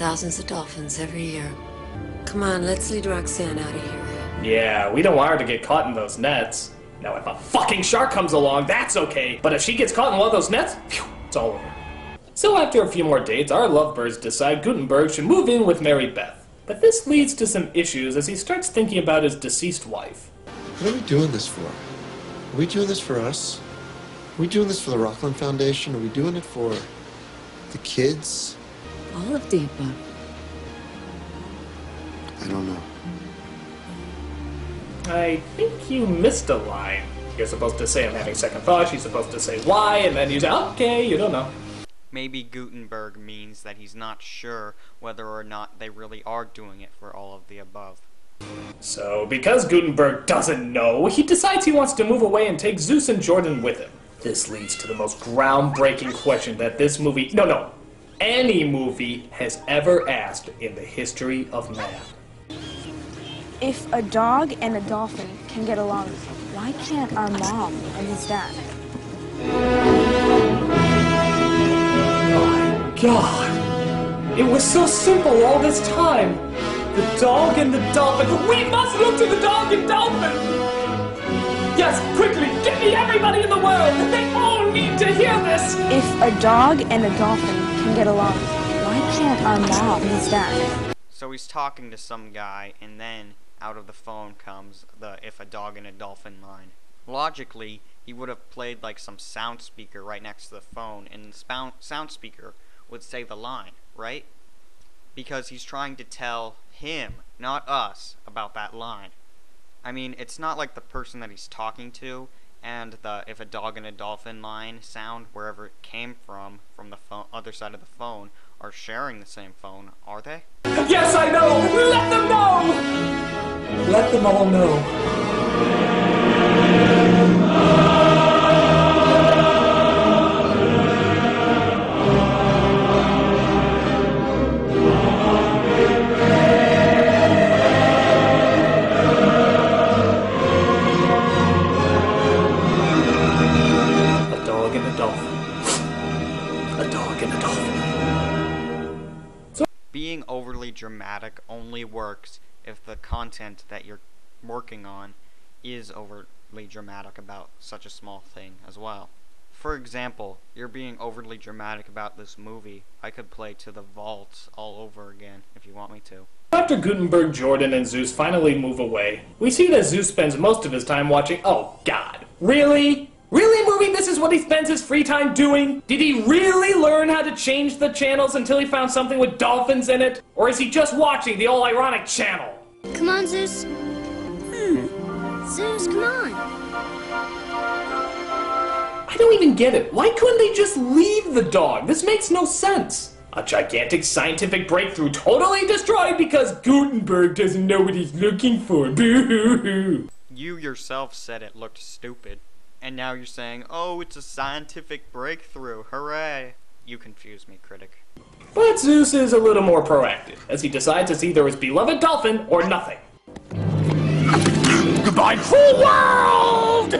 thousands of dolphins every year. Come on, let's lead Roxanne out of here. Yeah, we don't want her to get caught in those nets. Now, if a fucking shark comes along, that's okay. But if she gets caught in one of those nets, phew, it's all over. So after a few more dates, our lovebirds decide Gutenberg should move in with Mary Beth. But this leads to some issues as he starts thinking about his deceased wife. What are we doing this for? Are we doing this for us? Are we doing this for the Rockland Foundation? Are we doing it for the kids? All of the above. I don't know. I think you missed a line. You're supposed to say I'm having second thoughts, she's supposed to say why, and then you say, okay, you don't know. Maybe Gutenberg means that he's not sure whether or not they really are doing it for all of the above. So, because Gutenberg doesn't know, he decides he wants to move away and take Zeus and Jordan with him. This leads to the most groundbreaking question that this movie, any movie has ever asked in the history of man. If a dog and a dolphin can get along, why can't our mom and his dad? Oh my God! It was so simple all this time! The dog and the dolphin. We must look to the dog and dolphin! Yes, quickly, give me everybody in the world! They all need to hear this! If a dog and a dolphin can get along, why can't our mom and his dad? So he's talking to some guy, and then out of the phone comes the "if a dog and a dolphin" line. Logically, he would have played like some sound speaker right next to the phone, and the sound speaker would say the line, right? Because he's trying to tell him, not us, about that line. I mean, it's not like the person that he's talking to and the "if a dog and a dolphin" line sound, wherever it came from the other side of the phone, are sharing the same phone, are they? Yes, I know! Let them know! Let them all know. A dog and a dolphin. A dog and a dolphin. Being overly dramatic only works if the content that you're working on is overly dramatic about such a small thing as well. For example, you're being overly dramatic about this movie. I could play To the Vault all over again if you want me to. After Gutenberg, Jordan, and Zeus finally move away, we see that Zeus spends most of his time watching. Oh God, really? Really, movie? This is what he spends his free time doing? Did he really learn how to change the channels until he found something with dolphins in it? Or is he just watching the all-ironic channel? Come on, Zeus. Zeus, come on. I don't even get it. Why couldn't they just leave the dog? This makes no sense. A gigantic scientific breakthrough totally destroyed because Gutenberg doesn't know what he's looking for. Boo-hoo-hoo. You yourself said it looked stupid. And now you're saying, oh, it's a scientific breakthrough, hooray! You confuse me, Critic. But Zeus is a little more proactive, as he decides it's either his beloved dolphin or nothing. Goodbye, cruel world!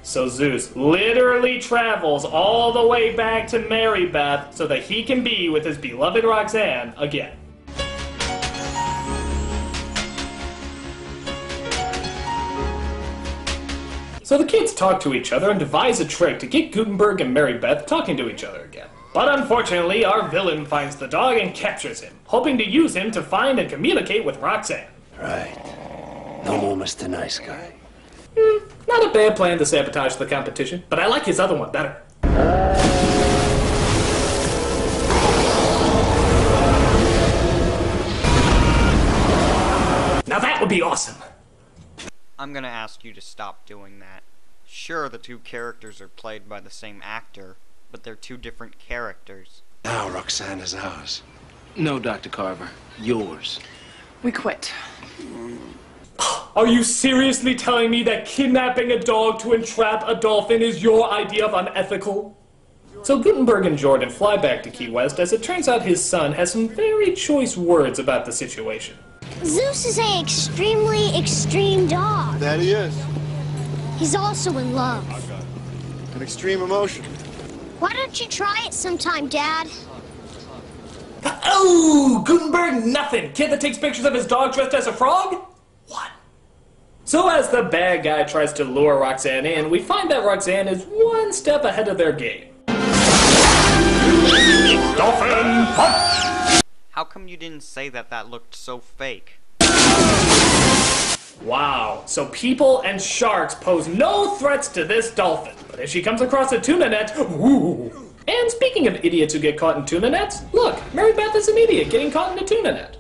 So Zeus literally travels all the way back to Mary Beth so that he can be with his beloved Roxanne again. So the kids talk to each other and devise a trick to get Gutenberg and Mary Beth talking to each other again. But unfortunately, our villain finds the dog and captures him, hoping to use him to find and communicate with Roxanne. Right. No more Mr. Nice Guy. Not a bad plan to sabotage the competition, but I like his other one better. Now that would be awesome. I'm gonna ask you to stop doing that. Sure, the two characters are played by the same actor, but they're two different characters. Now Roxanne is ours. No, Dr. Carver. Yours. We quit. Are you seriously telling me that kidnapping a dog to entrap a dolphin is your idea of unethical? So Gutenberg and Jordan fly back to Key West as it turns out his son has some very choice words about the situation. Zeus is an extremely extreme dog. That he is. He's also in love. An extreme emotion. Why don't you try it sometime, Dad? Gutenberg, nothing! Kid that takes pictures of his dog dressed as a frog? What? So as the bad guy tries to lure Roxanne in, we find that Roxanne is one step ahead of their game. Dolphin punch! How come you didn't say that that looked so fake? Wow, so people and sharks pose no threats to this dolphin. But if she comes across a tuna net, ooh. And speaking of idiots who get caught in tuna nets, look, Mary Beth is an idiot getting caught in a tuna net.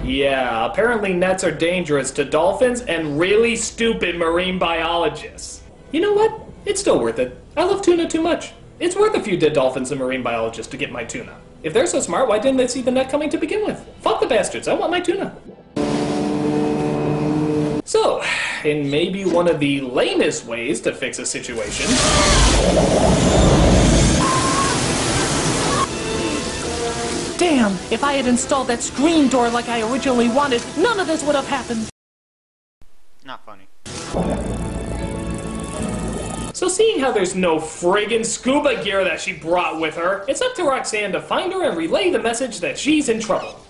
Yeah, apparently nets are dangerous to dolphins and really stupid marine biologists. You know what? It's still worth it. I love tuna too much. It's worth a few dead dolphins and marine biologists to get my tuna. If they're so smart, why didn't they see the net coming to begin with? Fuck the bastards, I want my tuna. So, in maybe one of the lamest ways to fix a situation... Damn, if I had installed that screen door like I originally wanted, none of this would have happened. Not funny. So seeing how there's no friggin' scuba gear that she brought with her, it's up to Roxanne to find her and relay the message that she's in trouble.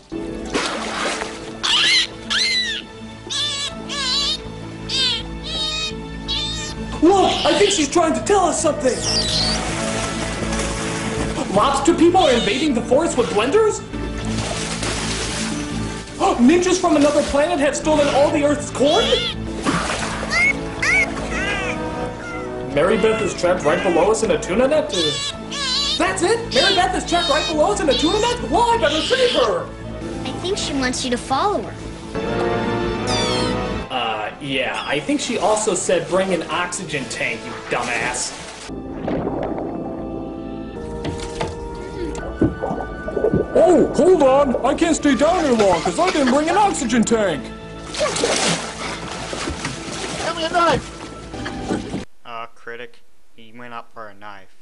Look, I think she's trying to tell us something! Lobster people are invading the forest with blenders? Ninjas from another planet have stolen all the Earth's corn? Mary Beth is trapped right below us in a tuna net? That's it? Mary Beth is trapped right below us in a tuna net? Well, I better save her! I think she wants you to follow her. Yeah, I think she also said bring an oxygen tank, you dumbass. Oh, hold on! I can't stay down here long because I didn't bring an oxygen tank! Give me a knife! Critic, he went up for a knife.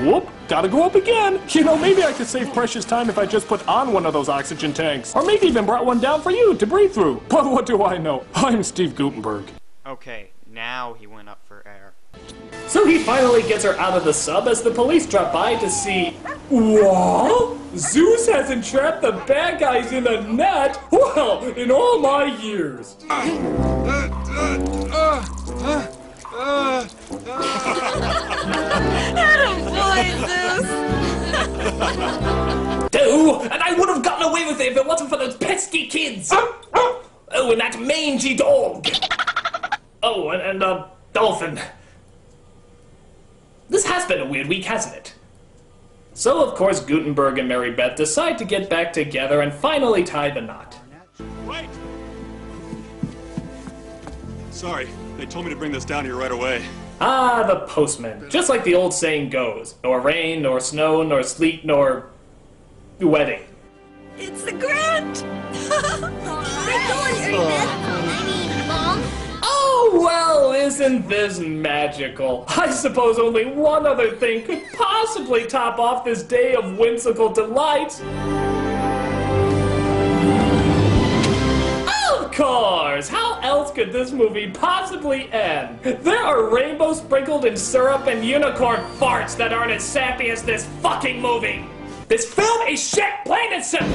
Whoop! Gotta go up again! You know, maybe I could save precious time if I just put on one of those oxygen tanks. Or maybe even brought one down for you to breathe through. But what do I know? I'm Steve Gutenberg. Okay, now he went up for air. So he finally gets her out of the sub as the police drop by to see... What? Zeus has entrapped the bad guys in a net? Well, in all my years. Oh, and I would have gotten away with it if it wasn't for those pesky kids. Oh, and that mangy dog. Oh, and dolphin. This has been a weird week, hasn't it? So, of course, Gutenberg and Mary Beth decide to get back together and finally tie the knot. Wait! Sorry, they told me to bring this down here right away. Ah, the postman. Just like the old saying goes. Nor rain, nor snow, nor sleet, nor... wedding. It's the Grant! Mom? Oh, well, isn't this magical? I suppose only one other thing could possibly top off this day of whimsical delight. Of course! How else could this movie possibly end? There are rainbows sprinkled in syrup and unicorn farts that aren't as sappy as this fucking movie. This film is shit, plain and simple!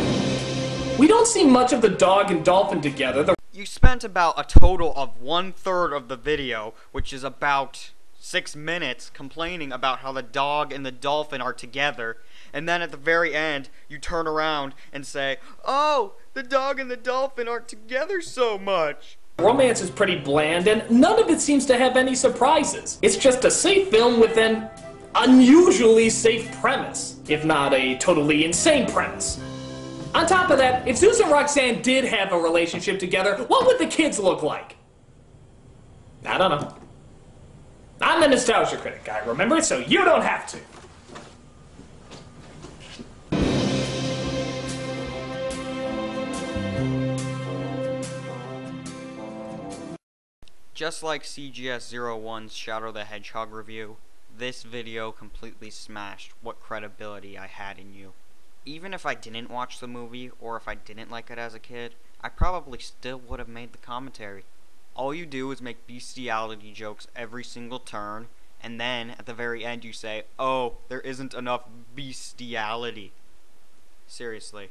We don't see much of the dog and dolphin together. You spent about a total of 1/3 of the video, which is about 6 minutes, complaining about how the dog and the dolphin are together, and then at the very end, you turn around and say, "Oh, the dog and the dolphin aren't together so much." Romance is pretty bland, and none of it seems to have any surprises. It's just a safe film with an unusually safe premise, if not a totally insane premise. On top of that, if Zeus and Roxanne did have a relationship together, what would the kids look like? I don't know. I'm the nostalgia critic guy, remember? So you don't have to. Just like CGS-01's Shadow the Hedgehog review, this video completely smashed what credibility I had in you. Even if I didn't watch the movie, or if I didn't like it as a kid, I probably still would have made the commentary. All you do is make bestiality jokes every single turn, and then at the very end you say, oh, there isn't enough bestiality. Seriously.